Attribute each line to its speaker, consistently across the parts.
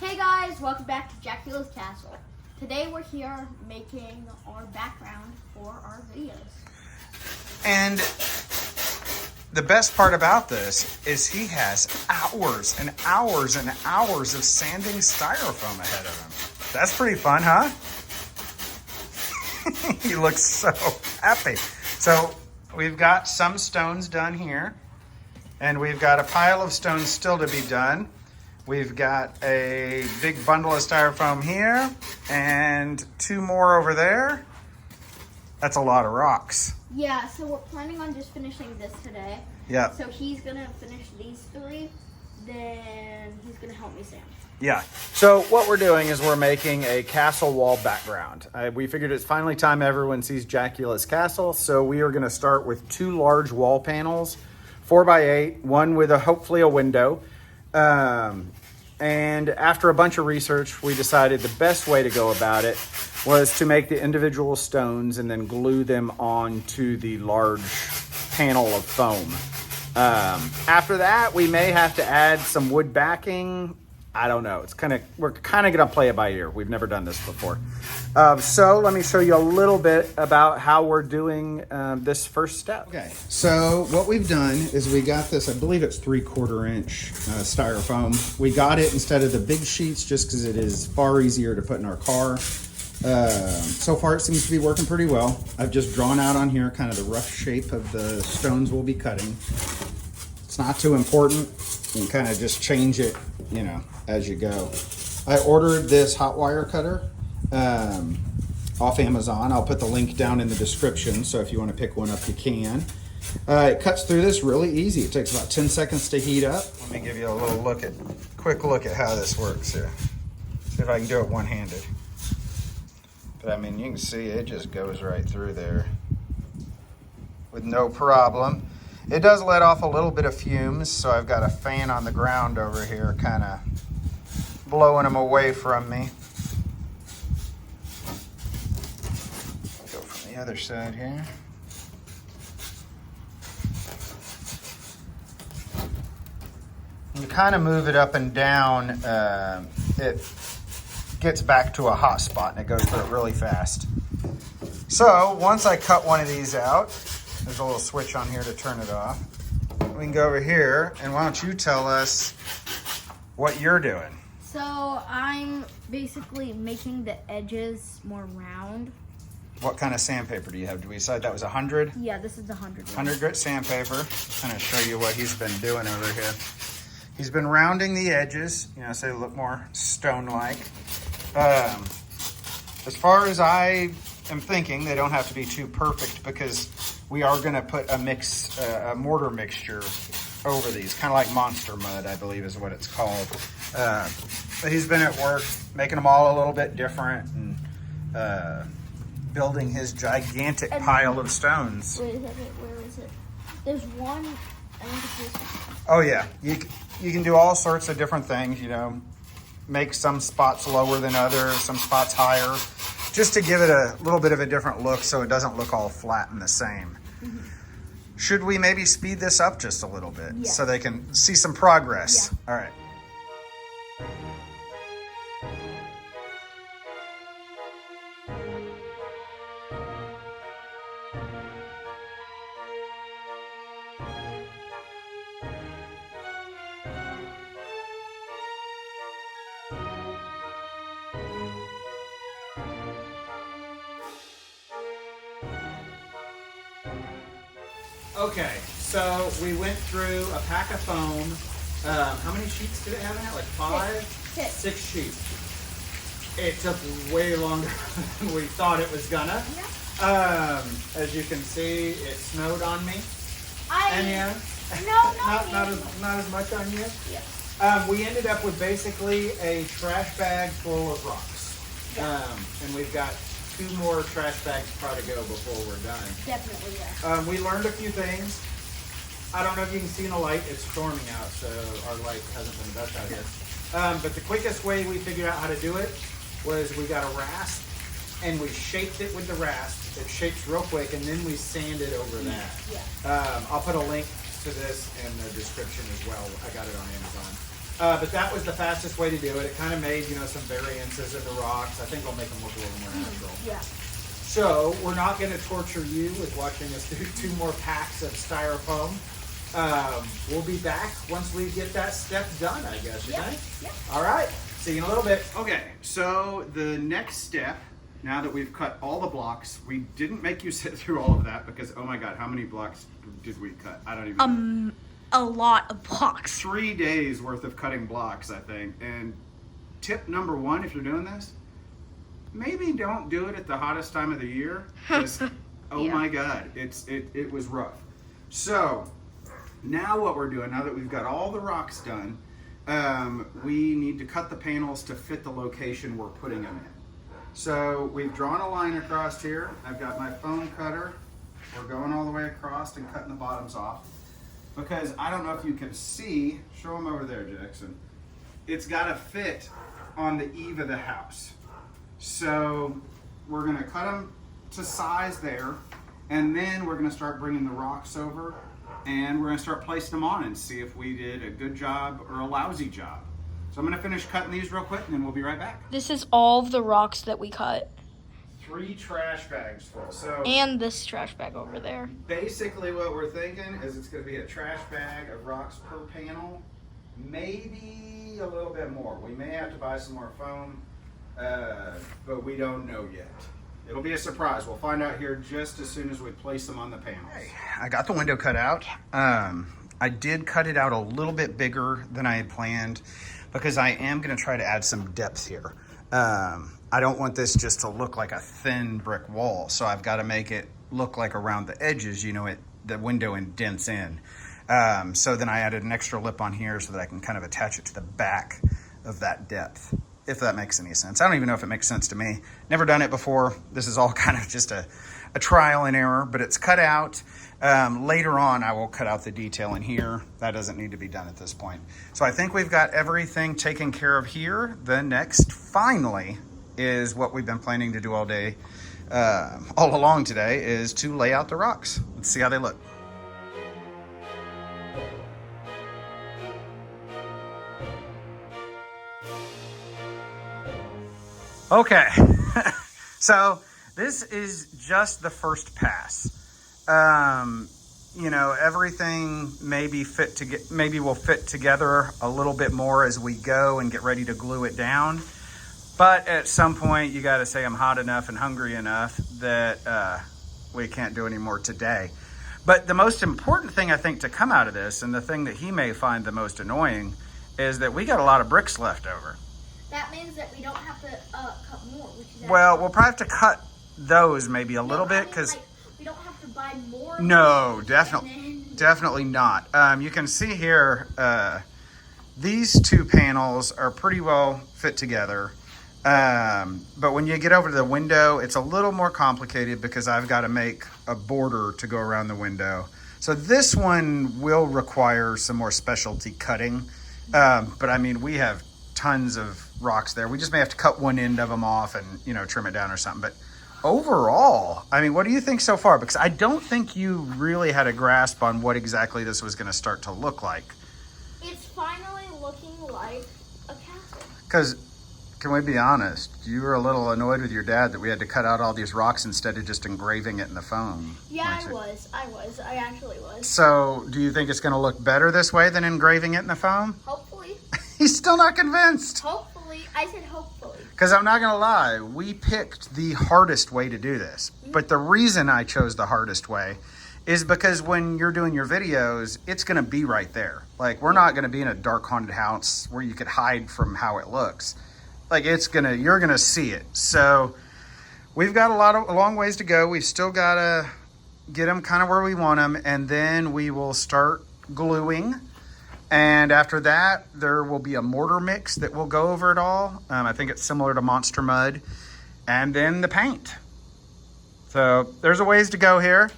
Speaker 1: Hey guys, welcome back to Jackula's Castle. Today we're here making our background for our videos.
Speaker 2: And the best part about this is he has hours and hours and hours of sanding styrofoam ahead of him. That's pretty fun, huh? He looks so happy. So we've got some stones done here, and we've got a pile of stones still to be done. We've got a big bundle of styrofoam here and two more over there. That's a lot of rocks.
Speaker 1: Yeah, so we're planning on just finishing this today.
Speaker 2: Yeah.
Speaker 1: So he's gonna finish these three, then he's gonna help me sand.
Speaker 2: Yeah.
Speaker 3: So what we're doing is we're making a castle wall background. We figured it's finally time everyone sees Jackula's castle. So we are going to start with two large wall panels, 4x8, one with hopefully a window. And after a bunch of research, we decided the best way to go about it was to make the individual stones and then glue them onto the large panel of foam. After that, we may have to add some wood backing. I don't know. We're kind of gonna play it by ear. We've never done this before. So let me show you a little bit about how we're doing this first step.
Speaker 2: Okay, so what we've done is we got this, I believe it's 3/4 inch styrofoam. We got it instead of the big sheets just because it is far easier to put in our car. So far it seems to be working pretty well. I've just drawn out on here kind of the rough shape of the stones we'll be cutting. It's not too important. You can kind of just change it, you know, as you go. I ordered this hot wire cutter off Amazon. I'll put the link down in the description, so if you want to pick one up, you can. It cuts through this really easy. It takes about 10 seconds to heat up. Let me give you a little quick look at how this works here. See if I can do it one-handed. But I mean, you can see it just goes right through there with no problem. It does let off a little bit of fumes, so I've got a fan on the ground over here kind of blowing them away from me. Go from the other side here. You kind of move it up and down, it gets back to a hot spot and it goes through it really fast. So once I cut one of these out, there's a little switch on here to turn it off. We can go over here, and why don't you tell us what you're doing?
Speaker 1: So I'm basically making the edges more round.
Speaker 2: What kind of sandpaper do you have? Did we decide that was 100?
Speaker 1: Yeah, this is the 100.
Speaker 2: 100 grit sandpaper. Kind of show you what he's been doing over here. He's been rounding the edges, you know, so they look more stone-like. As far as I am thinking, they don't have to be too perfect because we are going to put a mortar mixture over these, kind of like monster mud, I believe is what it's called. But he's been at work making them all a little bit different and building his gigantic pile of stones.
Speaker 1: Wait a second, where is it? There's one, I think it's this.
Speaker 2: Oh yeah, you can do all sorts of different things, you know, make some spots lower than others, some spots higher, just to give it a little bit of a different look so it doesn't look all flat and the same. Mm-hmm. Should we maybe speed this up just a little bit so they can see some progress? Yeah. All right.
Speaker 3: Okay, so we went through a pack of foam. How many sheets did it have in it? Like 5? 6 sheets. It took way longer than we thought it was gonna. Yeah. As you can see, it snowed on me.
Speaker 1: No,
Speaker 3: not as much on you.
Speaker 1: Yeah.
Speaker 3: We ended up with basically a trash bag full of rocks. And we've got 2 more trash bags probably to go before we're done.
Speaker 1: Definitely, yeah.
Speaker 3: We learned a few things. I don't know if you can see in the light, it's storming out, so our light hasn't been the best out here. But the quickest way we figured out how to do it was we got a rasp and we shaped it with the rasp. It shapes real quick, and then we sanded over that.
Speaker 1: Yeah.
Speaker 3: I'll put a link to this in the description as well. I got it on Amazon. But that was the fastest way to do it. It kind of made, some variances in the rocks. I think I'll make them look a little more natural.
Speaker 1: Yeah.
Speaker 3: So we're not going to torture you with watching us do 2 more packs of styrofoam. We'll be back once we get that step done, I guess, you think?
Speaker 1: Yeah.
Speaker 3: All right. See you in a little bit. Okay, so the next step, now that we've cut all the blocks, we didn't make you sit through all of that because, oh my God, how many blocks did we cut? I don't even know.
Speaker 4: A lot of blocks.
Speaker 3: 3 days worth of cutting blocks, I think. And tip number 1, if you're doing this, maybe don't do it at the hottest time of the year. 'Cause, oh
Speaker 1: Yeah.
Speaker 3: my God, it was rough. So now what we're doing, now that we've got all the rocks done, we need to cut the panels to fit the location we're putting them in. So we've drawn a line across here. I've got my foam cutter. We're going all the way across and cutting the bottoms off. Because I don't know if you can see, show them over there, Jackson. It's got to fit on the eave of the house. So we're going to cut them to size there, and then we're going to start bringing the rocks over, and we're going to start placing them on and see if we did a good job or a lousy job. So I'm going to finish cutting these real quick, and then we'll be right back.
Speaker 4: This is all of the rocks that we cut.
Speaker 3: 3 trash bags full. So
Speaker 4: And this trash bag over there.
Speaker 3: basically what we're thinking is it's going to be a trash bag of rocks per panel, maybe a little bit more. We may have to buy some more foam, but we don't know yet. It'll be a surprise. We'll find out here just as soon as we place them on the panels. I got the window cut out. I did cut it out a little bit bigger than I had planned because I am going to try to add some depth here. I don't want this just to look like a thin brick wall, so I've got to make it look like around the edges, the window indents in. So then I added an extra lip on here so that I can kind of attach it to the back of that depth, if that makes any sense. I don't even know if it makes sense to me. Never done it before. This is all kind of just a trial and error, but it's cut out. Later on, I will cut out the detail in here. That doesn't need to be done at this point. So I think we've got everything taken care of here. The next, finally, is what we've been planning to do all day, all along today, is to lay out the rocks. Let's see how they look. Okay, so this is just the first pass. Everything maybe will fit together a little bit more as we go and get ready to glue it down. But at some point, you got to say I'm hot enough and hungry enough that we can't do any more today. But the most important thing I think to come out of this, and the thing that he may find the most annoying, is that we got a lot of bricks left over.
Speaker 1: That means that we don't have to cut more.
Speaker 3: Well, we'll probably have to cut those maybe a little bit because
Speaker 1: we don't have to buy more.
Speaker 3: No, definitely not. You can see here, these 2 panels are pretty well fit together. But when you get over to the window, it's a little more complicated because I've got to make a border to go around the window. So this one will require some more specialty cutting. But I mean, we have tons of rocks there. We just may have to cut one end of them off and, trim it down or something. But overall, I mean, what do you think so far? Because I don't think you really had a grasp on what exactly this was going to start to look like.
Speaker 1: It's finally looking like a castle.
Speaker 3: Because, can we be honest, you were a little annoyed with your dad that we had to cut out all these rocks instead of just engraving it in the foam.
Speaker 1: Yeah, I actually was.
Speaker 3: So, do you think it's going to look better this way than engraving it in the foam?
Speaker 1: Hopefully.
Speaker 3: He's still not convinced.
Speaker 1: Hopefully. I said hopefully.
Speaker 3: Because I'm not going to lie, we picked the hardest way to do this. But the reason I chose the hardest way is because when you're doing your videos, it's going to be right there. Like, we're not going to be in a dark haunted house where you could hide from how it looks. Like, you're going to see it. So we've got a long ways to go. We've still got to get them kind of where we want them. And then we will start gluing. And after that, there will be a mortar mix that will go over it all. I think it's similar to Monster Mud. And then the paint. So there's a ways to go here.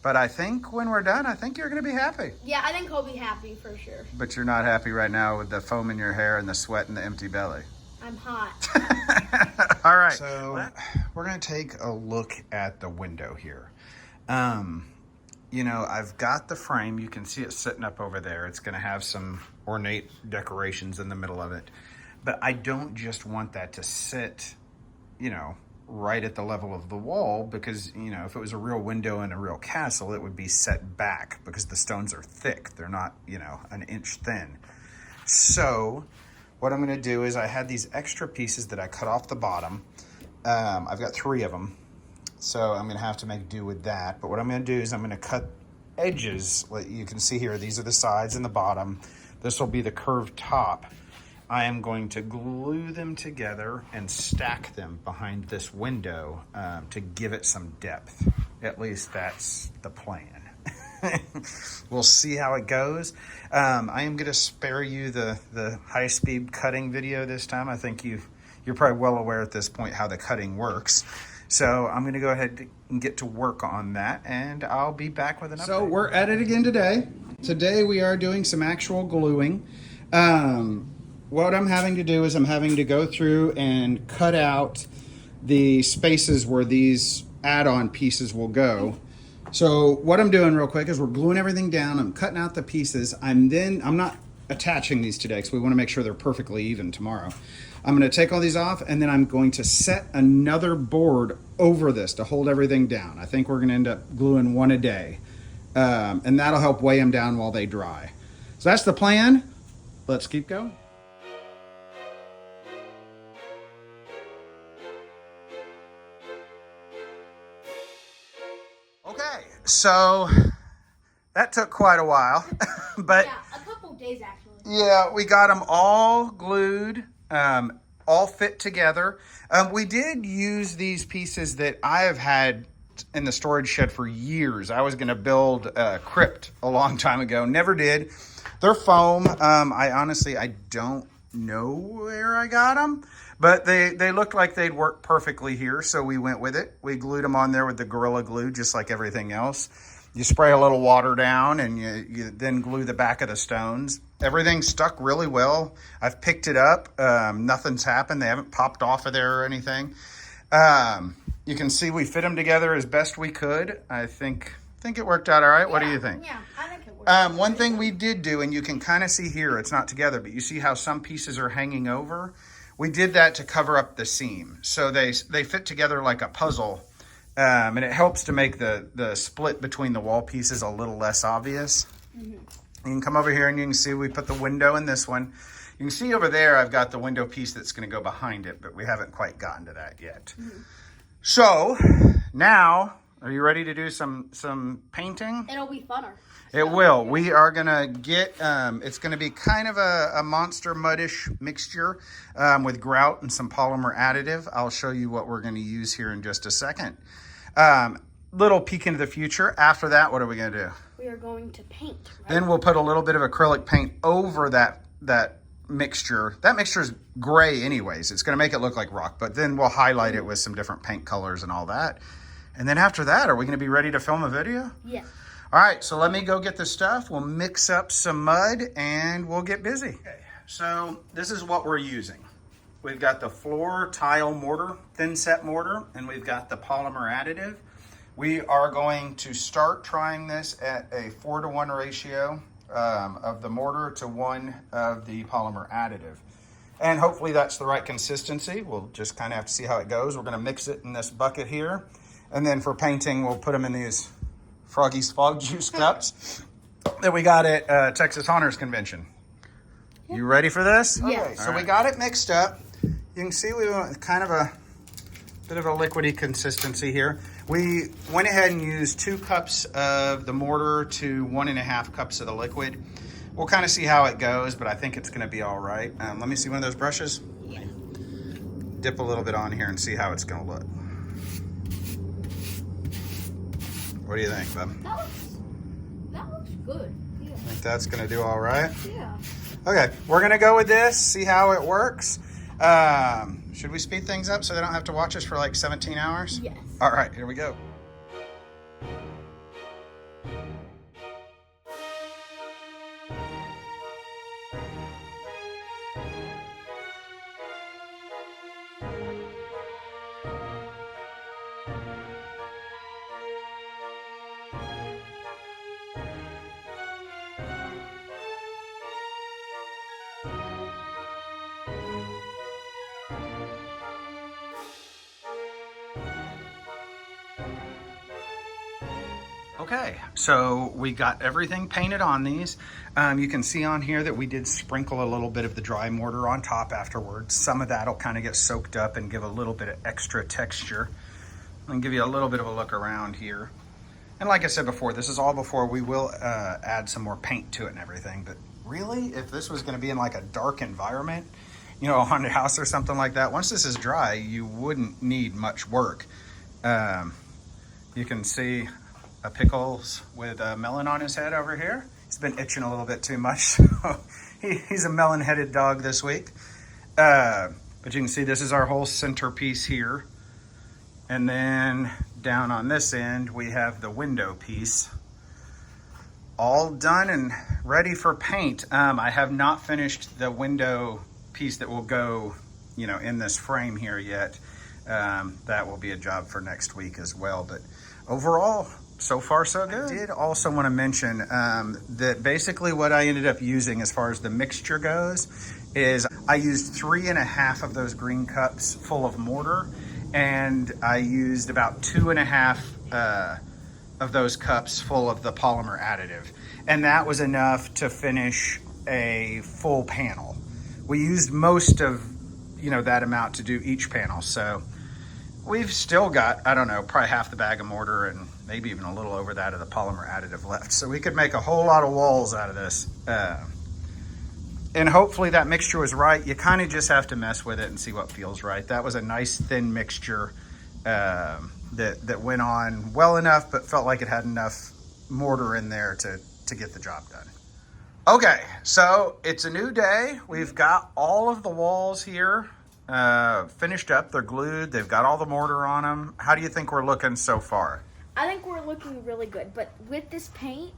Speaker 3: But I think when we're done, I think you're going to be happy.
Speaker 1: Yeah, I think he'll be happy for sure.
Speaker 3: But you're not happy right now with the foam in your hair and the sweat and the empty belly.
Speaker 1: I'm hot.
Speaker 3: All right.
Speaker 2: So we're going to take a look at the window here. you know, I've got the frame. You can see it sitting up over there. It's gonna have some ornate decorations in the middle of it. But I don't just want that to sit, you know, right at the level of the wall, because, you know, if it was a real window in a real castle, it would be set back because the stones are thick. They're not, you know, an inch thin. So what I'm gonna do is I had these extra pieces that I cut off the bottom. I've got 3 of them. So I'm gonna have to make do with that. But what I'm gonna do is I'm gonna cut edges. Like you can see here, these are the sides and the bottom. This will be the curved top. I am going to glue them together and stack them behind this window to give it some depth. At least that's the plan. We'll see how it goes. I am gonna spare you the high-speed cutting video this time. I think you're probably well aware at this point how the cutting works. So I'm gonna go ahead and get to work on that, and I'll be back with an update. So we're at it again today. Today we are doing some actual gluing. What I'm having to do is I'm having to go through and cut out the spaces where these add-on pieces will go. So what I'm doing real quick is we're gluing everything down. I'm cutting out the pieces. I'm not attaching these today because we want to make sure they're perfectly even tomorrow. I'm going to take all these off, and then I'm going to set another board over this to hold everything down. I think we're going to end up gluing 1 a day, and that'll help weigh them down while they dry. So that's the plan. Let's keep going. Okay, so that took quite a while, but
Speaker 1: Yeah, a couple days actually.
Speaker 2: yeah, we got them all glued, all fit together. We did use these pieces that I have had in the storage shed for years. I was going to build a crypt a long time ago, never did. They're foam. I don't know where I got them, but they looked like they'd work perfectly here, so we went with it. We glued them on there with the Gorilla Glue, just like everything else. You spray a little water down, and you then glue the back of the stones. Everything stuck really well. I've picked it up. Nothing's happened. They haven't popped off of there or anything. You can see we fit them together as best we could. I think it worked out all right. What do you think?
Speaker 1: Yeah, I think it worked.
Speaker 2: One thing we did do, and you can kind of see here, it's not together, but you see how some pieces are hanging over? We did that to cover up the seam. So they fit together like a puzzle. And it helps to make the split between the wall pieces a little less obvious. Mm-hmm. You can come over here and you can see we put the window in this one. You can see over there I've got the window piece that's going to go behind it, but we haven't quite gotten to that yet. Mm-hmm. So now, are you ready to do some painting?
Speaker 1: It'll be funner.
Speaker 2: It will. We are going to get, it's going to be kind of a monster muddish mixture with grout and some polymer additive. I'll show you what we're going to use here in just a second. Little peek into the future. After that, what are we going to do?
Speaker 1: We are going to paint. Right?
Speaker 2: Then we'll put a little bit of acrylic paint over that mixture. That mixture is gray anyways. It's going to make it look like rock, but then we'll highlight it with some different paint colors and all that. And then after that, are we going to be ready to film a video?
Speaker 1: Yeah.
Speaker 2: All right, so let me go get the stuff. We'll mix up some mud and we'll get busy. Okay, so this is what we're using. We've got the floor tile mortar, thin set mortar, and we've got the polymer additive. We are going to start trying this at a 4-to-1 ratio of the mortar to 1 of the polymer additive. And hopefully that's the right consistency. We'll just kind of have to see how it goes. We're gonna mix it in this bucket here. And then for painting, we'll put them in these Froggy's Fog Juice cups that we got at Texas Honors Convention. You ready for this?
Speaker 1: Yeah.
Speaker 2: Okay, so we got it mixed up. You can see we went kind of a bit of a liquidy consistency here. We went ahead and used 2 cups of the mortar to 1.5 cups of the liquid. We'll kind of see how it goes, but I think it's going to be all right. Let me see one of those brushes.
Speaker 1: Yeah.
Speaker 2: Dip a little bit on here and see how it's going to look. What do you think, bub?
Speaker 1: That looks good. Yeah.
Speaker 2: Think that's going to do all right?
Speaker 1: Yeah.
Speaker 2: Okay, we're going to go with this, see how it works. Should we speed things up so they don't have to watch us for like 17 hours?
Speaker 1: Yes.
Speaker 2: All right, here we go. Okay, so we got everything painted on these. You can see on here that we did sprinkle a little bit of the dry mortar on top afterwards. Some of that will kind of get soaked up and give a little bit of extra texture. I'm gonna give you a little bit of a look around here. And like I said before, this is all before we will add some more paint to it and everything. But really, if this was gonna be in like a dark environment, you know, a haunted house or something like that, once this is dry, you wouldn't need much work. You can see a Pickles with a melon on his head over here. He's been itching a little bit too much, so he's a melon-headed dog this week. But you can see this is our whole centerpiece here. And then down on this end, we have the window piece. All done and ready for paint. I have not finished the window piece that will go, you know, in this frame here yet. That will be a job for next week as well. But overall, so far so good. I did also want to mention that basically what I ended up using as far as the mixture goes is I used 3.5 of those green cups full of mortar, and I used about 2.5 of those cups full of the polymer additive. And that was enough to finish a full panel. We used most of, you know, that amount to do each panel. So we've still got, I don't know, probably half the bag of mortar and maybe even a little over that of the polymer additive left. So we could make a whole lot of walls out of this. And hopefully that mixture was right. You kind of just have to mess with it and see what feels right. That was a nice thin mixture that went on well enough, but felt like it had enough mortar in there to get the job done. Okay, so it's a new day. We've got all of the walls here finished up. They're glued. They've got all the mortar on them. How do you think we're looking so far?
Speaker 1: I think we're looking really good, but with this paint,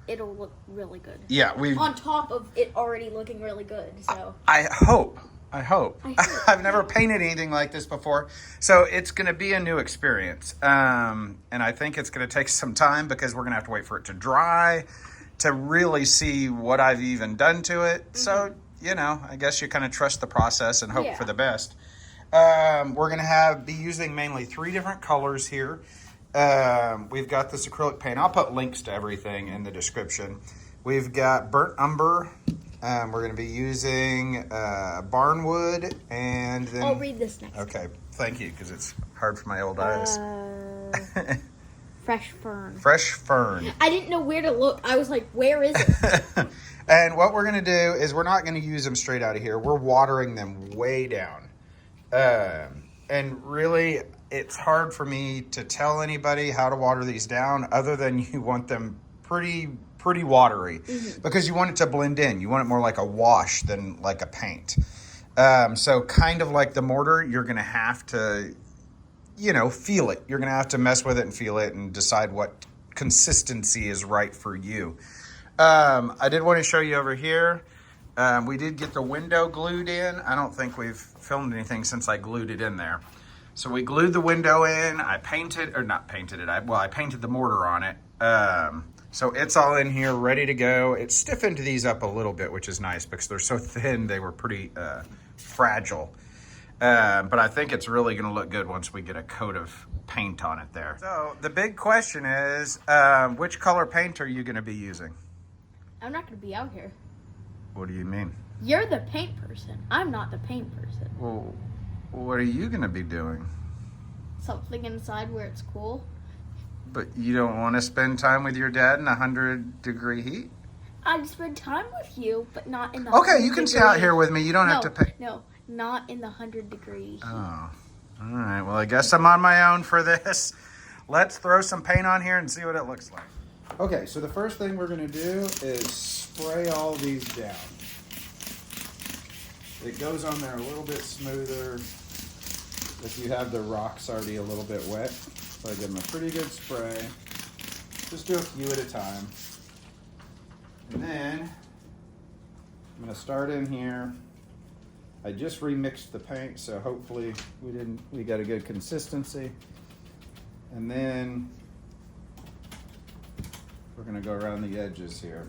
Speaker 1: it'll look really good.
Speaker 2: Yeah,
Speaker 1: on top of it already looking really good. So
Speaker 2: I hope. I've never painted anything like this before, so it's going to be a new experience. And I think it's going to take some time because we're going to have to wait for it to dry to really see what I've even done to it. Mm-hmm. So, you know, I guess you kind of trust the process and hope for the best. We're going to be using mainly 3 different colors here. We've got this acrylic paint. I'll put links to everything in the description. We've got burnt umber. We're going to be using barnwood, and then
Speaker 1: I'll read this next.
Speaker 2: Okay, thank you, because it's hard for my old eyes.
Speaker 1: Fresh fern.
Speaker 2: Fresh fern.
Speaker 1: I didn't know where to look. I was like, where is it?
Speaker 2: And what we're going to do is we're not going to use them straight out of here. We're watering them way down. And really, it's hard for me to tell anybody how to water these down other than you want them pretty watery, because you want it to blend in. You want it more like a wash than like a paint. So kind of like the mortar, you're going to have to, you know, feel it. You're going to have to mess with it and feel it and decide what consistency is right for you. I did want to show you over here. We did get the window glued in. I don't think we've filmed anything since I glued it in there. So we glued the window in. I painted the mortar on it. So it's all in here, ready to go. It stiffened these up a little bit, which is nice because they're so thin, they were pretty fragile. But I think it's really gonna look good once we get a coat of paint on it there. So the big question is, which color paint are you gonna be using?
Speaker 1: I'm not gonna be out here.
Speaker 2: What do you mean?
Speaker 1: You're the paint person. I'm not the paint person.
Speaker 2: Well, what are you gonna be doing?
Speaker 1: Something inside where it's cool.
Speaker 2: But you don't want to spend time with your dad in 100-degree heat?
Speaker 1: I'd spend time with you, but not in the
Speaker 2: Okay, you can stay out here with me. You don't have to pay.
Speaker 1: No, not in the 100-degree heat.
Speaker 2: Oh, all right. Well, I guess I'm on my own for this. Let's throw some paint on here and see what it looks like. Okay, so the first thing we're going to do is spray all these down. It goes on there a little bit smoother if you have the rocks already a little bit wet. So I give them a pretty good spray. Just do a few at a time. And then I'm going to start in here. I just remixed the paint, so hopefully we got a good consistency. And then we're going to go around the edges here.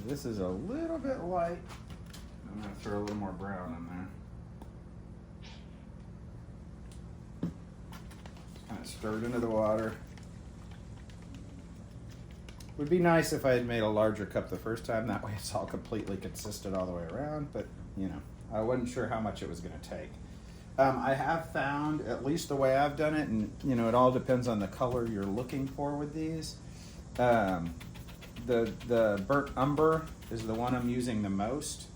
Speaker 2: This is a little bit light. I'm going to throw a little more brown in there. Kind stir it into the water. Would be nice if I had made a larger cup the first time. That way it's all completely consistent all the way around. But, you know, I wasn't sure how much it was going to take. I have found, at least the way I've done it, and, you know, it all depends on the color you're looking for with these. The burnt umber is the one I'm using the most.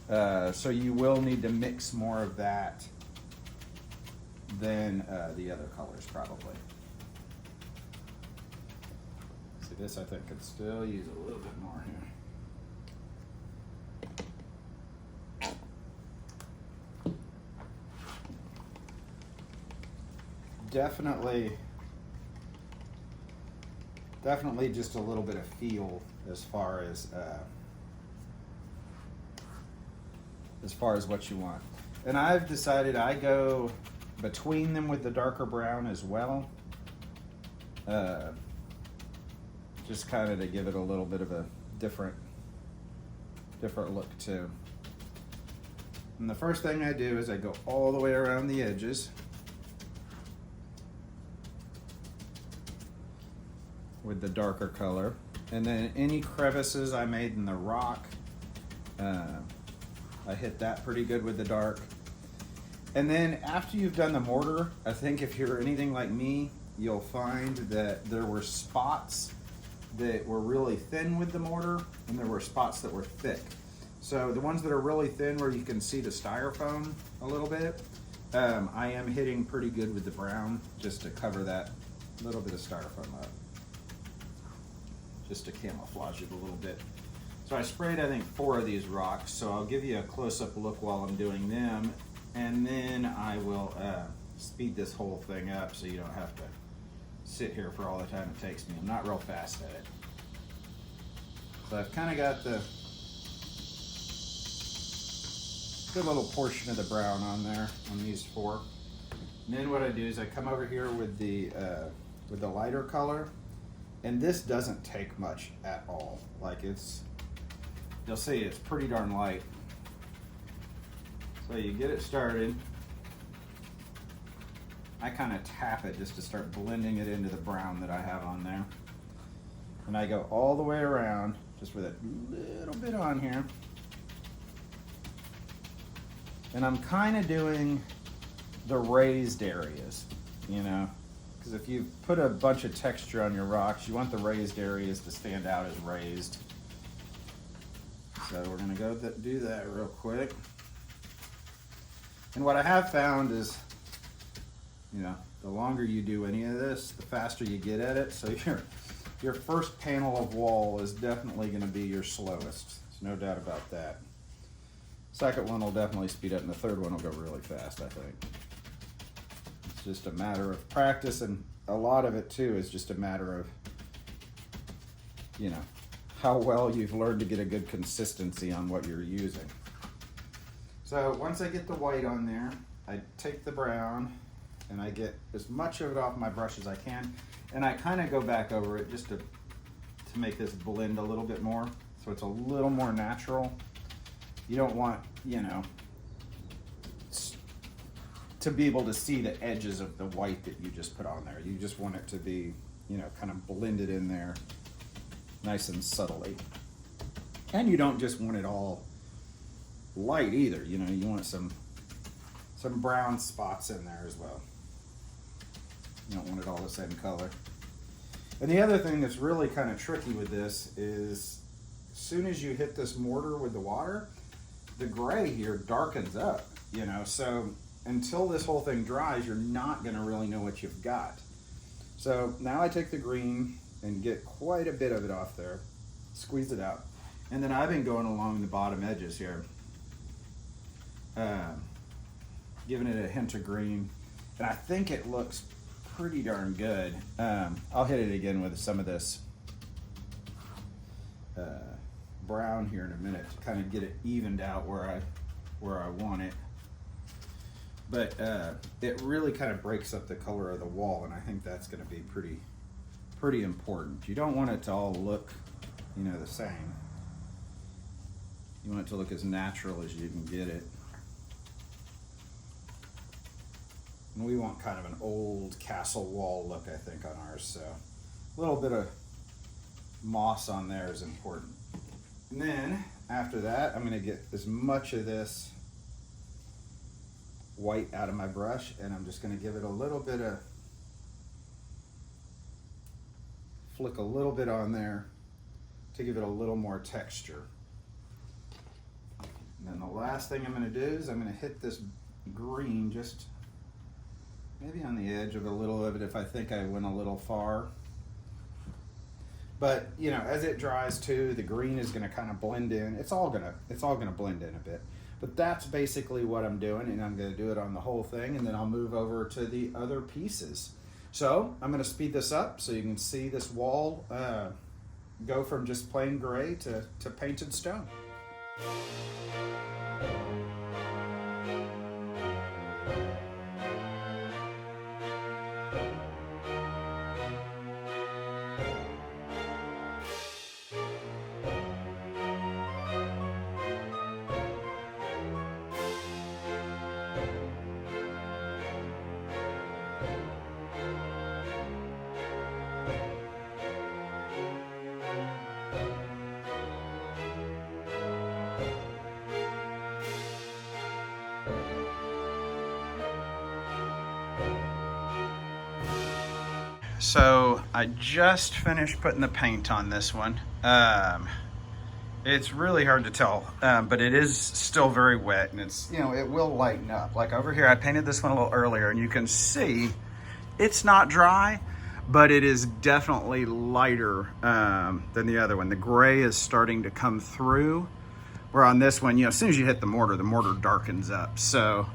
Speaker 2: So you will need to mix more of that than the other colors probably. See, this I think could still use a little bit more here. Definitely just a little bit of feel as far as what you want. And I've decided I go between them with the darker brown as well. Just kind of to give it a little bit of a different look too. And the first thing I do is I go all the way around the edges with the darker color. And then any crevices I made in the rock, I hit that pretty good with the dark. And then after you've done the mortar, I think if you're anything like me, you'll find that there were spots that were really thin with the mortar, and there were spots that were thick. So the ones that are really thin where you can see the styrofoam a little bit, I am hitting pretty good with the brown just to cover that little bit of styrofoam up, just to camouflage it a little bit. So I sprayed, I think, 4 of these rocks, so I'll give you a close-up look while I'm doing them, and then I will speed this whole thing up so you don't have to sit here for all the time it takes me. I'm not real fast at it. So I've kind of got the good little portion of the brown on there on these 4. And then what I do is I come over here with the lighter color, and this doesn't take much at all. Like you'll see it's pretty darn light. So you get it started. I kind of tap it just to start blending it into the brown that I have on there. And I go all the way around just with a little bit on here. And I'm kind of doing the raised areas, you know, because if you put a bunch of texture on your rocks, you want the raised areas to stand out as raised. So we're gonna go do that real quick. And what I have found is, you know, the longer you do any of this, the faster you get at it. So your first panel of wall is definitely gonna be your slowest. There's no doubt about that. Second one will definitely speed up, and the third one will go really fast, I think. It's just a matter of practice, and a lot of it too is just a matter of, you know, how well you've learned to get a good consistency on what you're using. So once I get the white on there, I take the brown and I get as much of it off my brush as I can, and I kind of go back over it just to make this blend a little bit more, so it's a little more natural. You don't want, you know, to be able to see the edges of the white that you just put on there. You just want it to be, you know, kind of blended in there nice and subtly. And you don't just want it all light either, you know, you want some brown spots in there as well. You don't want it all the same color. And the other thing that's really kind of tricky with this is as soon as you hit this mortar with the water, the gray here darkens up, you know, so until this whole thing dries, you're not going to really know what you've got. So now I take the green and get quite a bit of it off there, squeeze it out, and then I've been going along the bottom edges here, giving it a hint of green, and I think it looks pretty darn good. I'll hit it again with some of this brown here in a minute to kind of get it evened out where I want it. But it really kind of breaks up the color of the wall, and I think that's going to be pretty important. You don't want it to all look, you know, the same. You want it to look as natural as you can get it. And we want kind of an old castle wall look, I think, on ours. So a little bit of moss on there is important. And then after that, I'm gonna get as much of this white out of my brush, and I'm just gonna give it a little bit of, flick a little bit on there to give it a little more texture. And then the last thing I'm gonna do is I'm gonna hit this green just maybe on the edge of a little of it if I think I went a little far. But you know, as it dries too, the green is gonna kind of blend in. It's all gonna blend in a bit. But that's basically what I'm doing, and I'm gonna do it on the whole thing, and then I'll move over to the other pieces. So I'm gonna speed this up so you can see this wall go from just plain gray to painted stone. So I just finished putting the paint on this one. It's really hard to tell, but it is still very wet, and it's, you know, it will lighten up. Like over here, I painted this one a little earlier, and you can see it's not dry, but it is definitely lighter than the other one. The gray is starting to come through. Where on this one, you know, as soon as you hit the mortar darkens up. So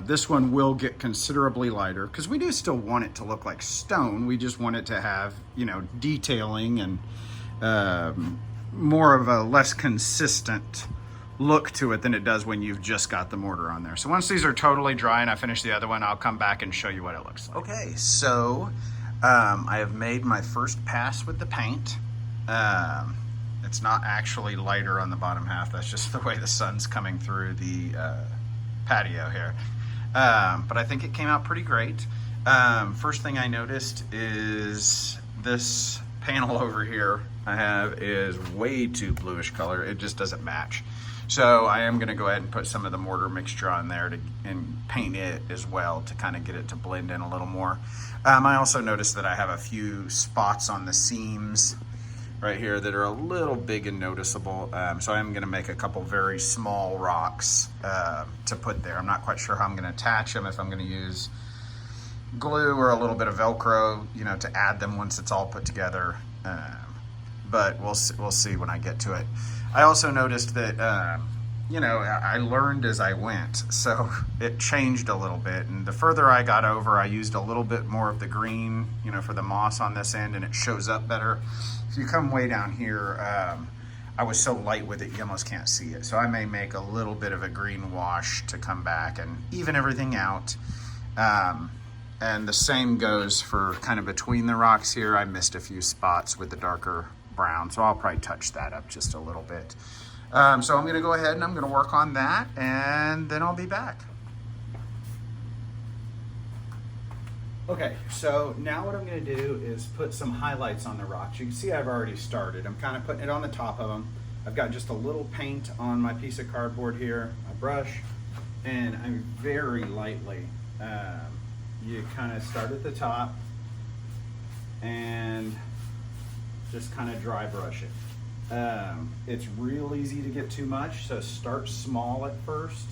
Speaker 2: this one will get considerably lighter because we do still want it to look like stone. We just want it to have, you know, detailing and more of a less consistent look to it than it does when you've just got the mortar on there. So once these are totally dry and I finish the other one, I'll come back and show you what it looks like. Okay, so I have made my first pass with the paint. It's not actually lighter on the bottom half. That's just the way the sun's coming through the patio here. But I think it came out pretty great. First thing I noticed is this panel over here I have is way too bluish color. It just doesn't match. So I am gonna go ahead and put some of the mortar mixture on there and paint it as well to kind of get it to blend in a little more. I also noticed that I have a few spots on the seams right here that are a little big and noticeable. So I'm gonna make a couple very small rocks to put there. I'm not quite sure how I'm gonna attach them, if I'm gonna use glue or a little bit of Velcro, you know, to add them once it's all put together. But we'll see when I get to it. I also noticed that, you know, I learned as I went, so it changed a little bit. And the further I got over, I used a little bit more of the green, you know, for the moss on this end, and it shows up better. If you come way down here, I was so light with it, you almost can't see it. So I may make a little bit of a green wash to come back and even everything out. And the same goes for kind of between the rocks here. I missed a few spots with the darker brown, so I'll probably touch that up just a little bit. So I'm gonna go ahead and I'm gonna work on that, and then I'll be back. Okay, so now what I'm gonna do is put some highlights on the rocks. You can see I've already started. I'm kind of putting it on the top of them. I've got just a little paint on my piece of cardboard here, my brush, and I'm very lightly, you kind of start at the top and just kind of dry brush it. It's real easy to get too much, so start small at first.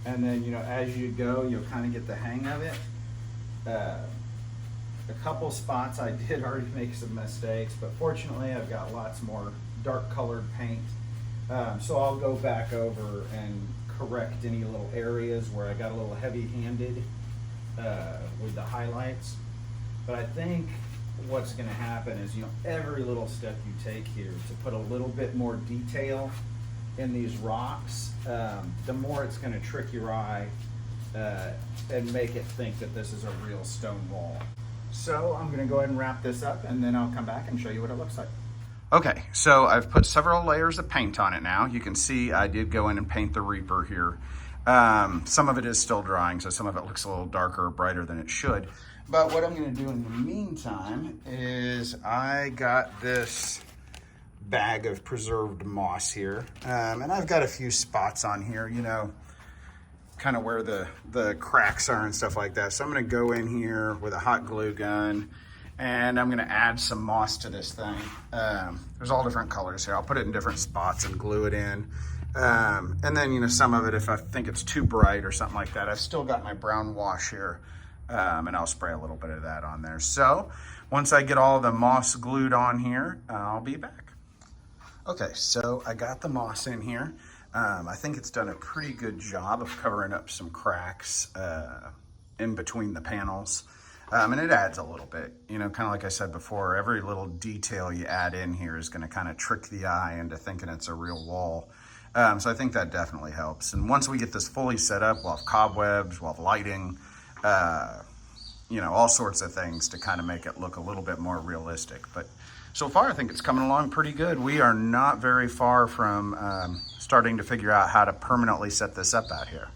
Speaker 2: And then, you know, as you go, you'll kind of get the hang of it. A couple spots I did already make some mistakes, but fortunately I've got lots more dark colored paint. So I'll go back over and correct any little areas where I got a little heavy-handed with the highlights. But I think what's gonna happen is, you know, every little step you take here to put a little bit more detail in these rocks, the more it's going to trick your eye and make it think that this is a real stone wall. So I'm going to go ahead and wrap this up, and then I'll come back and show you what it looks like. Okay, so I've put several layers of paint on it now. You can see I did go in and paint the Reaper here.
Speaker 3: Some of it is still drying, so some of it looks a little darker or brighter than it should. But what I'm gonna do in the meantime is I got this bag of preserved moss here. And I've got a few spots on here, you know, kind of where the cracks are and stuff like that. So I'm gonna go in here with a hot glue gun and I'm gonna add some moss to this thing. There's all different colors here. I'll put it in different spots and glue it in. And then, you know, some of it, if I think it's too bright or something like that, I've still got my brown wash here. And I'll spray a little bit of that on there. So once I get all the moss glued on here, I'll be back. Okay, so I got the moss in here. I think it's done a pretty good job of covering up some cracks in between the panels. And it adds a little bit, you know, kind of like I said before, every little detail you add in here is going to kind of trick the eye into thinking it's a real wall. So I think that definitely helps. And once we get this fully set up, we'll have cobwebs, we'll have lighting, you know, all sorts of things to kind of make it look a little bit more realistic. But so far, I think it's coming along pretty good. We are not very far from starting to figure out how to permanently set this up out here.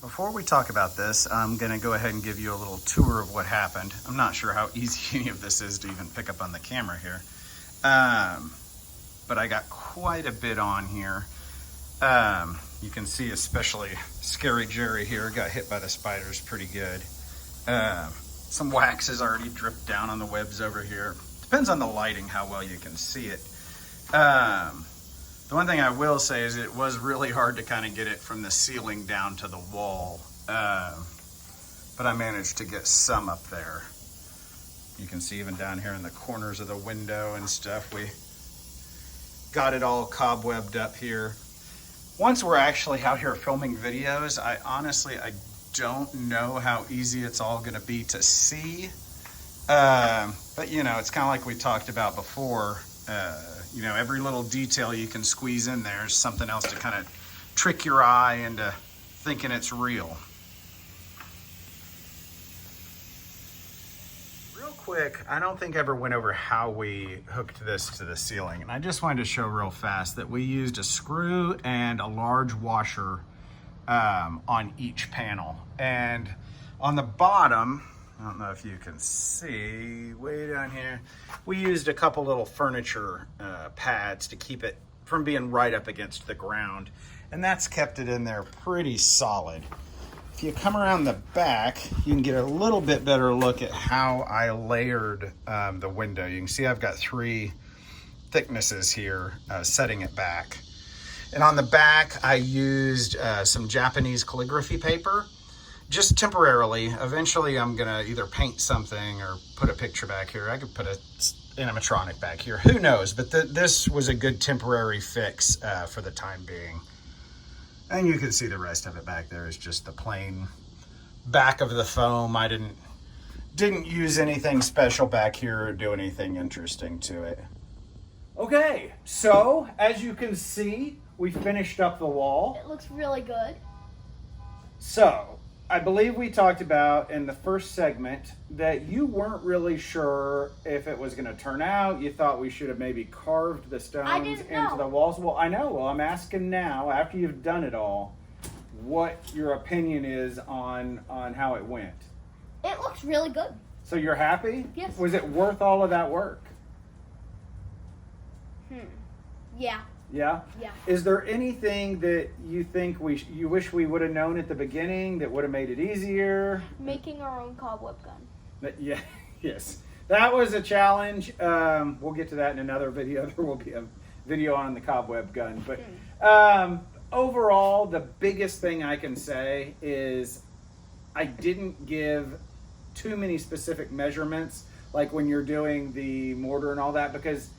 Speaker 3: Before we talk about this, I'm gonna go ahead and give you a little tour of what happened. I'm not sure how easy any of this is to even pick up on the camera here. But I got quite a bit on here. You can see especially Scary Jerry here got hit by the spiders pretty good. Some wax has already dripped down on the webs over here. Depends on the lighting how well you can see it. The one thing I will say is it was really hard to kind of get it from the ceiling down to the wall. But I managed to get some up there. You can see even down here in the corners of the window and stuff, we got it all cobwebbed up here. Once we're actually out here filming videos, I don't know how easy it's all gonna be to see. But you know, it's kind of like we talked about before. You know, every little detail you can squeeze in there is something else to kind of trick your eye into thinking it's real. Real quick, I don't think I ever went over how we hooked this to the ceiling. And I just wanted to show real fast that we used a screw and a large washer on each panel. And on the bottom, I don't know if you can see, way down here, we used a couple little furniture pads to keep it from being right up against the ground. And that's kept it in there pretty solid. If you come around the back, you can get a little bit better look at how I layered the window. You can see I've got 3 thicknesses here setting it back. And on the back, I used some Japanese calligraphy paper. Just temporarily. Eventually I'm gonna either paint something or put a picture back here. I could put an animatronic back here, who knows, but this was a good temporary fix for the time being. And you can see the rest of it back there is just the plain back of the foam. I didn't use anything special back here or do anything interesting to it. Okay, so as you can see, we finished up the wall.
Speaker 1: It looks really good.
Speaker 3: So I believe we talked about in the first segment that you weren't really sure if it was going to turn out. You thought we should have maybe carved the stones into the walls. Well, I know. Well, I'm asking now, after you've done it all, what your opinion is on how it went.
Speaker 1: It looks really good.
Speaker 3: So you're happy?
Speaker 1: Yes.
Speaker 3: Was it worth all of that work?
Speaker 1: Yeah.
Speaker 3: Yeah?
Speaker 1: Yeah.
Speaker 3: Is there anything that you think you wish we would have known at the beginning that would have made it easier?
Speaker 1: Making our own cobweb gun.
Speaker 3: Yeah, yes. That was a challenge. We'll get to that in another video. There will be a video on the cobweb gun. But overall, the biggest thing I can say is I didn't give too many specific measurements, like when you're doing the mortar and all that, because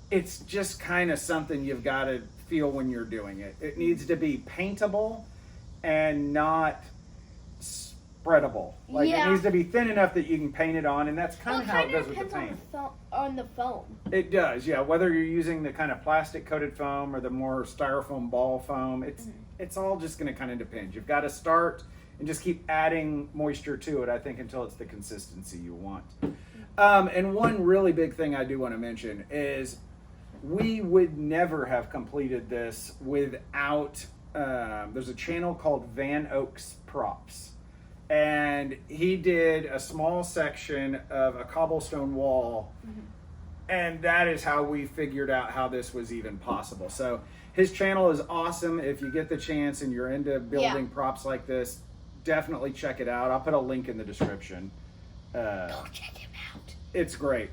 Speaker 3: it's just kind of something you've got to feel when you're doing it. It needs to be paintable and not spreadable. Like it needs to be thin enough that you can paint it on, and that's kind of how it goes with the paint.
Speaker 1: On the foam.
Speaker 3: It does, yeah. Whether you're using the kind of plastic coated foam or the more styrofoam ball foam, it's all just going to kind of depend. You've got to start and just keep adding moisture to it, I think, until it's the consistency you want. And one really big thing I do want to mention is we would never have completed this without There's a channel called Van Oaks Props, and he did a small section of a cobblestone wall, and that is how we figured out how this was even possible. So his channel is awesome. If you get the chance and you're into building props like this, definitely check it out. I'll put a link in the description.
Speaker 1: Go check him out.
Speaker 3: It's great.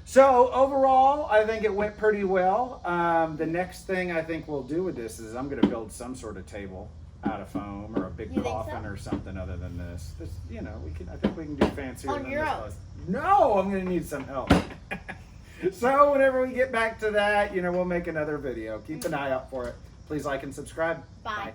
Speaker 3: So overall, I think it went pretty well. The next thing I think we'll do with this is I'm going to build some sort of table out of foam or a big
Speaker 1: You think
Speaker 3: coffin
Speaker 1: so?
Speaker 3: or something other than this. You know, I think we can do fancier
Speaker 1: On
Speaker 3: than
Speaker 1: your
Speaker 3: this
Speaker 1: own.
Speaker 3: was. No, I'm going to need some help. So whenever we get back to that, we'll make another video. Keep an eye out for it. Please like and subscribe.
Speaker 1: Bye.
Speaker 3: Bye.